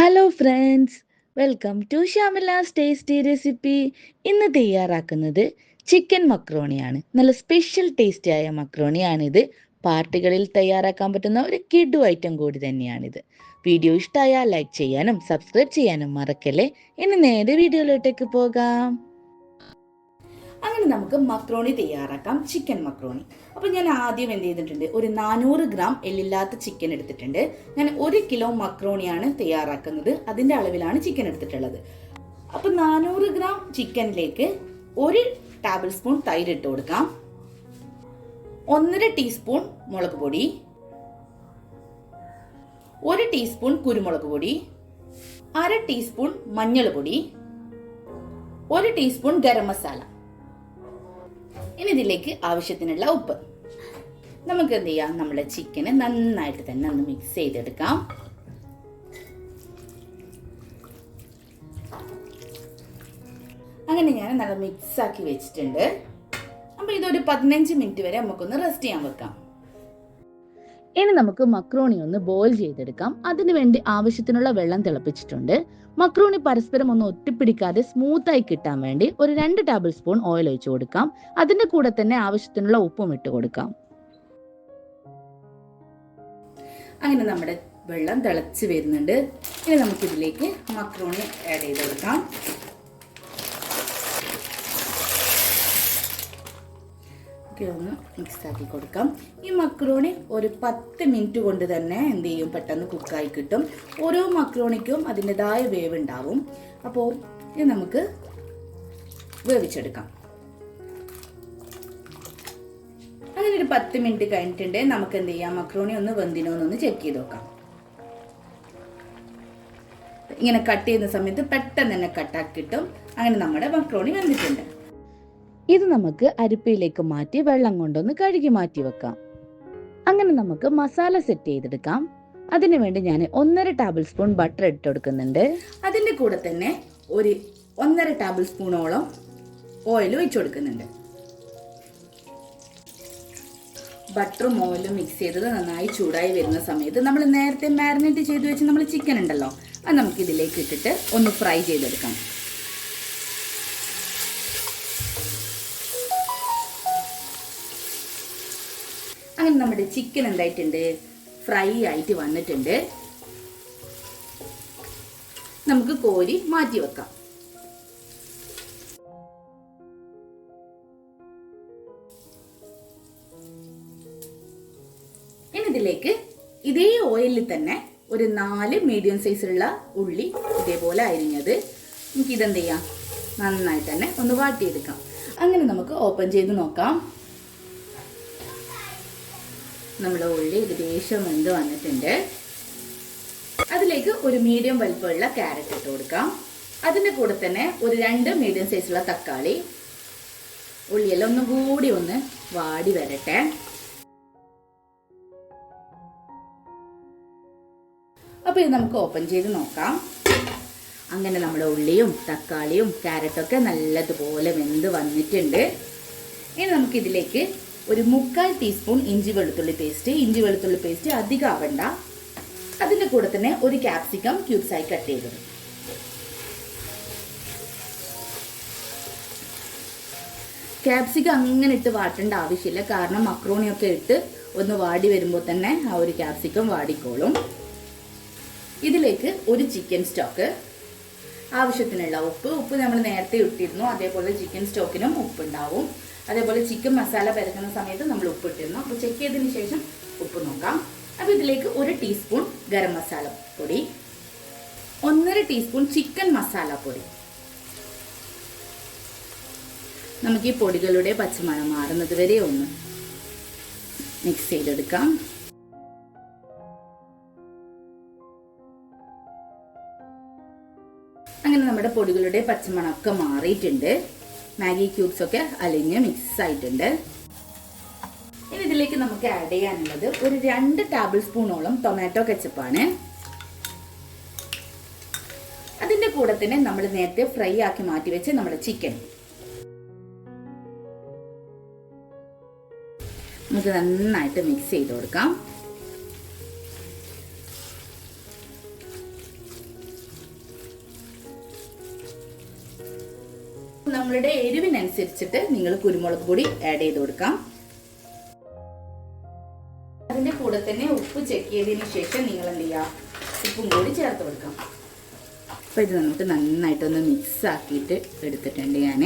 Hello friends, welcome to Shamila's tasty recipe. ഇന്ന് തയ്യാറാക്കുന്നത് chicken മക്രോണിയാണ്. നല്ല സ്പെഷ്യൽ ടേസ്റ്റിയായ മക്രോണിയാണിത്. പാർട്ടികളിൽ തയ്യാറാക്കാൻ പറ്റുന്ന ഒരു കിഡു ഐറ്റം കൂടി തന്നെയാണിത്. വീഡിയോ ഇഷ്ടമായാൽ ലൈക്ക് ചെയ്യാനും സബ്സ്ക്രൈബ് ചെയ്യാനും മറക്കല്ലേ. ഇനി നേരെ വീഡിയോയിലോട്ടേക്ക് പോകാം. അങ്ങനെ നമുക്ക് മക്രോണി തയ്യാറാക്കാം, ചിക്കൻ മക്രോണി. അപ്പോൾ ഞാൻ ആദ്യം എന്ത് ചെയ്തിട്ടുണ്ട്, ഒരു 400 ഗ്രാം എല്ലില്ലാത്ത ചിക്കൻ എടുത്തിട്ടുണ്ട്. ഞാൻ 1 കിലോ മക്രോണിയാണ് തയ്യാറാക്കുന്നത്, അതിൻ്റെ അളവിലാണ് ചിക്കൻ എടുത്തിട്ടുള്ളത്. അപ്പോൾ 400 ഗ്രാം ചിക്കനിലേക്ക് 1 ടേബിൾ സ്പൂൺ തൈര് ഇട്ട് കൊടുക്കാം, 1.5 ടീസ്പൂൺ മുളക് പൊടി, 1 ടീസ്പൂൺ കുരുമുളക് പൊടി, 1/2 ടീസ്പൂൺ മഞ്ഞൾ പൊടി, 1 ടീസ്പൂൺ ഗരം മസാല. ഇനി ഇതിലേക്ക് ആവശ്യത്തിനുള്ള ഉപ്പ്. നമുക്ക് എന്ത് ചെയ്യാം, നമ്മുടെ ചിക്കന് നന്നായിട്ട് തന്നെ ഒന്ന് മിക്സ് ചെയ്തെടുക്കാം. അങ്ങനെ ഞാൻ നല്ല മിക്സ് ആക്കി വെച്ചിട്ടുണ്ട്. അപ്പൊ ഇതൊരു 15 മിനിറ്റ് വരെ നമുക്കൊന്ന് റെസ്റ്റ് ചെയ്യാൻ വെക്കാം. ഇനി നമുക്ക് മക്രോണി ഒന്ന് ബോയിൽ ചെയ്തെടുക്കാം. അതിനു വേണ്ടി ആവശ്യത്തിനുള്ള വെള്ളം തിളപ്പിച്ചിട്ടുണ്ട്. മക്രോണി പരസ്പരം ഒന്ന് ഒട്ടിപ്പിടിക്കാതെ സ്മൂത്തായി കിട്ടാൻ വേണ്ടി ഒരു 2 ടേബിൾ സ്പൂൺ ഓയിൽ ഒഴിച്ചു കൊടുക്കാം. അതിന്റെ കൂടെ തന്നെ ആവശ്യത്തിനുള്ള ഉപ്പും ഇട്ട് കൊടുക്കാം. അങ്ങനെ നമ്മുടെ വെള്ളം തിളച്ച് വരുന്നുണ്ട്. ഇനി നമുക്കിതിലേക്ക് മക്രോണി ആഡ് ചെയ്ത് കൊടുക്കാം. ഒന്ന് മിക്സ് ആക്കി കൊടുക്കാം. ഈ മക്രോണി ഒരു 10 മിനിറ്റ് കൊണ്ട് തന്നെ എന്ത് ചെയ്യും, പെട്ടെന്ന് കുക്കായി കിട്ടും. ഓരോ മക്രോണിക്കും അതിൻ്റെതായ വേവ് ഉണ്ടാവും. അപ്പോൾ ഇത് നമുക്ക് വേവിച്ചെടുക്കാം. അങ്ങനെ ഒരു 10 മിനിറ്റ് കഴിഞ്ഞിട്ടുണ്ട്. നമുക്ക് എന്ത് ചെയ്യാം, മക്രോണി ഒന്ന് വെന്തിനോന്നൊന്ന് ചെക്ക് ചെയ്ത് നോക്കാം. ഇങ്ങനെ കട്ട് ചെയ്യുന്ന സമയത്ത് പെട്ടെന്ന് തന്നെ കട്ടാക്കി കിട്ടും. അങ്ങനെ നമ്മുടെ മക്രോണി വെന്തിട്ടുണ്ട്. ഇത് നമുക്ക് അരിപ്പയിലേക്ക് മാറ്റി വെള്ളം കൊണ്ടൊന്ന് കഴുകി മാറ്റി വെക്കാം. അങ്ങനെ നമുക്ക് മസാല സെറ്റ് ചെയ്തെടുക്കാം. അതിനുവേണ്ടി ഞാൻ 1.5 ടേബിൾ സ്പൂൺ ബട്ടർ ഇട്ട് കൊടുക്കുന്നുണ്ട്. അതിന്റെ കൂടെ തന്നെ ഒരു 1.5 ടേബിൾ സ്പൂണോളം ഓയിൽ ഒഴിച്ചു കൊടുക്കുന്നുണ്ട്. ബട്ടറും ഓയിലും മിക്സ് ചെയ്തത് നന്നായി ചൂടായി വരുന്ന സമയത്ത് നമ്മൾ നേരത്തെ മാരിനേറ്റ് ചെയ്ത് വെച്ച് നമ്മൾ ചിക്കൻ ഉണ്ടല്ലോ, അത് നമുക്ക് ഇതിലേക്ക് ഇട്ടിട്ട് ഒന്ന് ഫ്രൈ ചെയ്തെടുക്കാം. അങ്ങനെ നമ്മുടെ ചിക്കൻ എന്തായിട്ടുണ്ട്, ഫ്രൈ ആയിട്ട് വന്നിട്ടുണ്ട്. നമുക്ക് കോരി മാറ്റി വെക്കാം. ഇനി ഇതിലേക്ക് ഇതേ ഓയിലിൽ തന്നെ ഒരു 4 മീഡിയം സൈസിലുള്ള ഉള്ളി ഇതേപോലെ അരിഞ്ഞത് നമുക്ക് ഇതെന്ത് ചെയ്യാം, നന്നായിട്ട് തന്നെ ഒന്ന് വാട്ടിയെടുക്കാം. അങ്ങനെ നമുക്ക് ഓപ്പൺ ചെയ്ത് നോക്കാം. നമ്മുടെ ഉള്ളി ഏകദേശം വെന്ത് വന്നിട്ടുണ്ട്. അതിലേക്ക് ഒരു മീഡിയം വലിപ്പമുള്ള ക്യാരറ്റ് ഇട്ട് കൊടുക്കാം. അതിൻ്റെ കൂടെ തന്നെ ഒരു 2 മീഡിയം സൈസുള്ള തക്കാളി. ഉള്ളിയെല്ലാം ഒന്നും കൂടി ഒന്ന് വാടി വരട്ടെ. അപ്പോൾ ഇത് നമുക്ക് ഓപ്പൺ ചെയ്ത് നോക്കാം. അങ്ങനെ നമ്മുടെ ഉള്ളിയും തക്കാളിയും ക്യാരറ്റൊക്കെ നല്ലതുപോലെ വെന്ത് വന്നിട്ടുണ്ട്. ഇനി നമുക്കിതിലേക്ക് ഒരു 3/4 ടീസ്പൂൺ ഇഞ്ചി വെളുത്തുള്ളി പേസ്റ്റ് അധികം ആവണ്ട. അതിൻ്റെ കൂടെ തന്നെ ഒരു ക്യാപ്സിക്കം ക്യൂബ്സായി കട്ട് ചെയ്തത്. ക്യാപ്സിക്കം അങ്ങനെ ഇട്ട് വാട്ടേണ്ട ആവശ്യമില്ല, കാരണം മക്രോണിയൊക്കെ ഇട്ട് ഒന്ന് വാടി വരുമ്പോൾ തന്നെ ആ ഒരു ക്യാപ്സിക്കം വാടിക്കോളും. ഇതിലേക്ക് ഒരു ചിക്കൻ സ്റ്റോക്ക്, ആവശ്യത്തിനുള്ള ഉപ്പ് നമ്മൾ നേരത്തെ ഇട്ടിരുന്നു. അതേപോലെ ചിക്കൻ സ്റ്റോക്കിനും ഉപ്പുണ്ടാവും. അതേപോലെ ചിക്കൻ മസാല പരക്കുന്ന സമയത്ത് നമ്മൾ ഉപ്പ് ഇട്ടിരുന്നു. അപ്പോൾ ചെക്ക് ചെയ്തതിന് ശേഷം ഉപ്പ് നോക്കാം. അപ്പോൾ ഇതിലേക്ക് 1 ടീസ്പൂൺ ഗരം മസാല പൊടി, 1.5 ടീസ്പൂൺ ചിക്കൻ മസാല പൊടി. നമുക്ക് ഈ പൊടികളുടെ പച്ചമണം മാറുന്നത് വരെ ഒന്ന് മിക്സ് ചെയ്തെടുക്കാം. അങ്ങനെ നമ്മുടെ പൊടികളുടെ പച്ചമണമൊക്കെ മാറിയിട്ടുണ്ട്. മാഗി ക്യൂബ്സ് ഒക്കെ അലിഞ്ഞ് മിക്സ് ആയിട്ടുണ്ട്. ഇനി ഇതിലേക്ക് നമുക്ക് ആഡ് ചെയ്യാനുള്ളത് ഒരു 2 ടേബിൾ സ്പൂണോളം ടൊമാറ്റോ കെച്ചപ്പാണ്. അതിന്റെ കൂടെ തന്നെ നമ്മൾ നേരത്തെ ഫ്രൈ ആക്കി മാറ്റി വെച്ച് നമ്മുടെ ചിക്കൻ നമുക്ക് നന്നായിട്ട് മിക്സ് ചെയ്ത് കൊടുക്കാം. നമ്മളുടെ എരിവിനനുസരിച്ചിട്ട് നിങ്ങൾ കുരുമുളക് പൊടി ആഡ് ചെയ്ത് കൊടുക്കാം. അതിന്റെ കൂടെ തന്നെ ഉപ്പ് ചെക്ക് ചെയ്തതിന് ശേഷം നിങ്ങൾ എന്ത് ചെയ്യുക, ഉപ്പും കൂടി ചേർത്ത് കൊടുക്കാം. അപ്പോൾ ഇത് നമുക്ക് നന്നായിട്ടൊന്ന് മിക്സ് ആക്കിയിട്ട് എടുത്തിട്ടുണ്ട് ഞാൻ.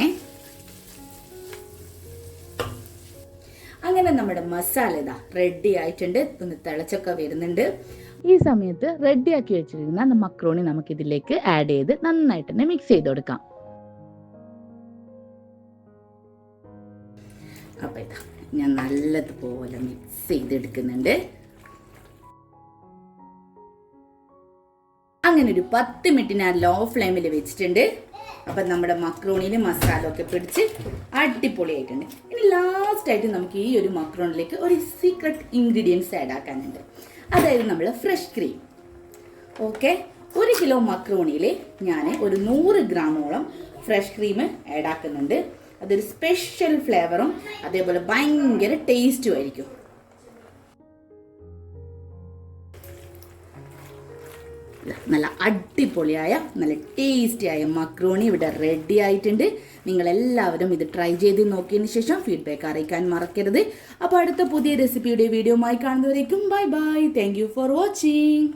അങ്ങനെ നമ്മുടെ മസാല ഇതാ റെഡി ആയിട്ടുണ്ട്. ഒന്ന് തിളച്ചൊക്കെ വരുന്നുണ്ട്. ഈ സമയത്ത് റെഡിയാക്കി വെച്ചിരിക്കുന്ന മക്രോണി നമുക്ക് ഇതിലേക്ക് ആഡ് ചെയ്ത് നന്നായിട്ട് തന്നെ മിക്സ് ചെയ്ത് കൊടുക്കാം. അപ്പൊ ഇതാ ഞാൻ നല്ലതുപോലെ മിക്സ് ചെയ്തെടുക്കുന്നുണ്ട്. അങ്ങനെ ഒരു 10 മിനിറ്റ് ഞാൻ ലോ ഫ്ലെയിമിൽ വെച്ചിട്ടുണ്ട്. അപ്പൊ നമ്മുടെ മക്രോണിയിൽ മസാല ഒക്കെ പിടിച്ച് അടിപൊളിയായിട്ടുണ്ട്. ഇനി ലാസ്റ്റ് ആയിട്ട് നമുക്ക് ഈ ഒരു മക്രോണിലേക്ക് ഒരു സീക്രട്ട് ഇൻഗ്രീഡിയൻസ് ആഡ് ആക്കാനുണ്ട്. അതായത് നമ്മൾ ഫ്രഷ് ക്രീം. ഓക്കെ, 1 കിലോ മക്രോണിയിൽ ഞാൻ ഒരു 100 ഗ്രാമോളം ഫ്രഷ് ക്രീം ആഡ് ആക്കുന്നുണ്ട്. അതൊരു സ്പെഷ്യൽ ഫ്ലേവറും അതേപോലെ ഭയങ്കര ടേസ്റ്റും ആയിരിക്കും. നല്ല അടിപൊളിയായ നല്ല ടേസ്റ്റിയായ മക്രോണി ഇവിടെ റെഡി ആയിട്ടുണ്ട്. നിങ്ങളെല്ലാവരും ഇത് ട്രൈ ചെയ്ത് നോക്കിയതിന് ശേഷം ഫീഡ്ബാക്ക് അറിയിക്കാൻ മറക്കരുത്. അപ്പോൾ അടുത്ത പുതിയ റെസിപ്പിയുടെ വീഡിയോയുമായി കാണുന്നവരേക്കും bye bye. Thank you for watching.